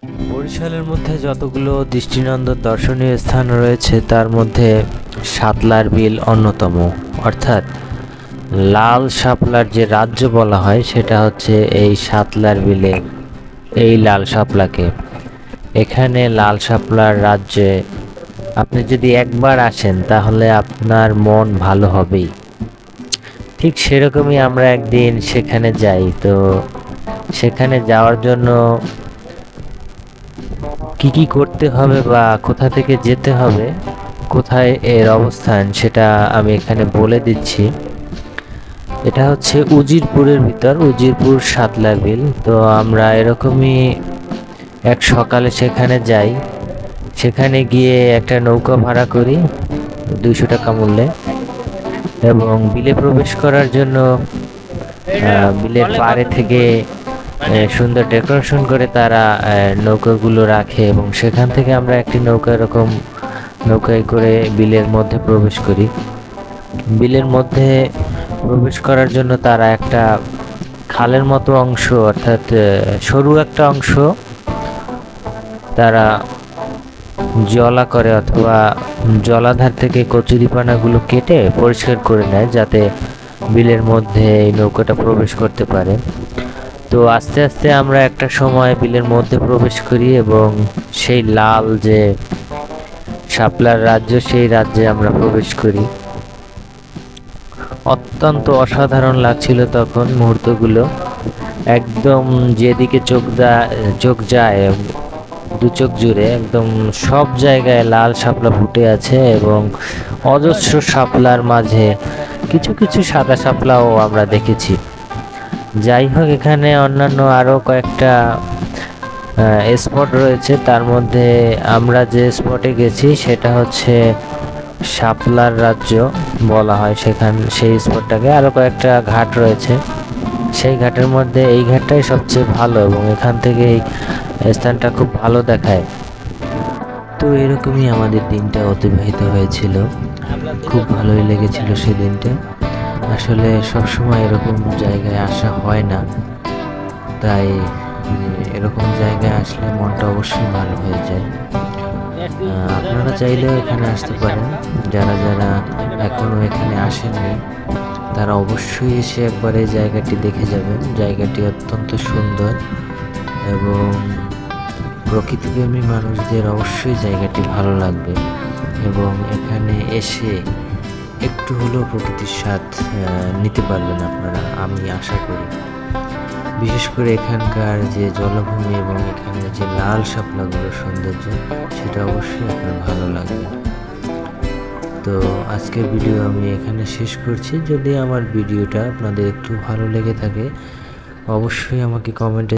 বরিশালের মধ্যে যতগুলো দৃষ্টিনন্দন দর্শনীয় স্থান রয়েছে তার মধ্যে শাপলার বিল অন্যতম। অর্থাৎ লাল শাপলার যে রাজ্য বলা হয় সেটা হচ্ছে এই শাপলার বিলে এই লাল শাপলাকে। এখানে লাল শাপলার রাজ্যে আপনি যদি একবার আসেন তাহলে আপনার মন ভালো হবেই। ঠিক সেরকমই আমরা একদিন সেখানে যাই। তো সেখানে যাওয়ার জন্য কি কি করতে হবে বা কোথা থেকে যেতে হবে, কোথায় এর অবস্থান সেটা আমি এখানে বলে দিচ্ছি। এটা হচ্ছে উজিরপুরের ভিতর, উজিরপুর শাপলা বিল। তো আমরা এরকমই এক সকালে সেখানে যাই। সেখানে গিয়ে একটা নৌকা ভাড়া করি 200 টাকা মূল্যে, এবং বিলে প্রবেশ করার জন্য বিলের পাড়ে থেকে সুন্দর ডেকোরেশন করে তারা নৌকাগুলো রাখে, এবং সেখান থেকে আমরা একটি নৌকা এরকম নৌকায় করে বিলের মধ্যে প্রবেশ করি। বিলের মধ্যে প্রবেশ করার জন্য তারা একটা খালের মতো অংশ, অর্থাৎ সরু একটা অংশ তারা জলা করে, অথবা জলাধার থেকে কচুরিপানাগুলো কেটে পরিষ্কার করে নেয় যাতে বিলের মধ্যে এই নৌকাটা প্রবেশ করতে পারে। তো আস্তে আস্তে আমরা একটা সময় বিলের মধ্যে প্রবেশ করি এবং সেই লাল যে শাপলার রাজ্য সেই রাজ্যে আমরা প্রবেশ করি। অত্যন্ত অসাধারণ লাগছিল তখন মুহূর্তগুলো। একদম যেদিকে চোখ যায় দু চোখ জুড়ে একদম সব জায়গায় লাল শাপলা ফুটে আছে, এবং অজস্র শাপলার মাঝে কিছু কিছু সাদা শাপলাও আমরা দেখেছি। যাই হোক, এখানে অন্যান্য আরও কয়েকটা স্পট রয়েছে। তার মধ্যে আমরা যে স্পটে গেছি সেটা হচ্ছে শাপলার রাজ্য বলা হয় সেই স্পটটাকে। আরও কয়েকটা ঘাট রয়েছে, সেই ঘাটের মধ্যে এই ঘাটটাই সবচেয়ে ভালো, এবং এখান থেকে এই স্থানটা খুব ভালো দেখায়। তো এরকমই আমাদের দিনটা অতিবাহিত হয়েছিল। খুব ভালোই লেগেছিল সেই দিনটা। আসলে সবসময় এরকম জায়গায় আসা হয় না, তাই এরকম জায়গায় আসলে মনটা অবশ্যই ভালো হয়ে যায়। আপনারা চাইলেও এখানে আসতে পারেন। যারা যারা এখনও এখানে আসেননি তারা অবশ্যই এসে একবার এই জায়গাটি দেখে যাবেন। জায়গাটি অত্যন্ত সুন্দর, এবং প্রকৃতিপ্রেমী মানুষদের অবশ্যই জায়গাটি ভালো লাগবে, এবং এখানে এসে একটু হলেও প্রকৃতির স্বাদ নিতে পারবেন আপনারা, আমি আশা করি। বিশেষ করে এখানকার যে জলাভূমি এবং এখানে যে লাল শাপলাগুলোর সৌন্দর্য, সেটা অবশ্যই আপনার ভালো লাগবে। তো আজকের ভিডিও আমি এখানে শেষ করছি। যদি আমার ভিডিওটা আপনাদের একটু ভালো লেগে থাকে অবশ্যই আমাকে কমেন্টে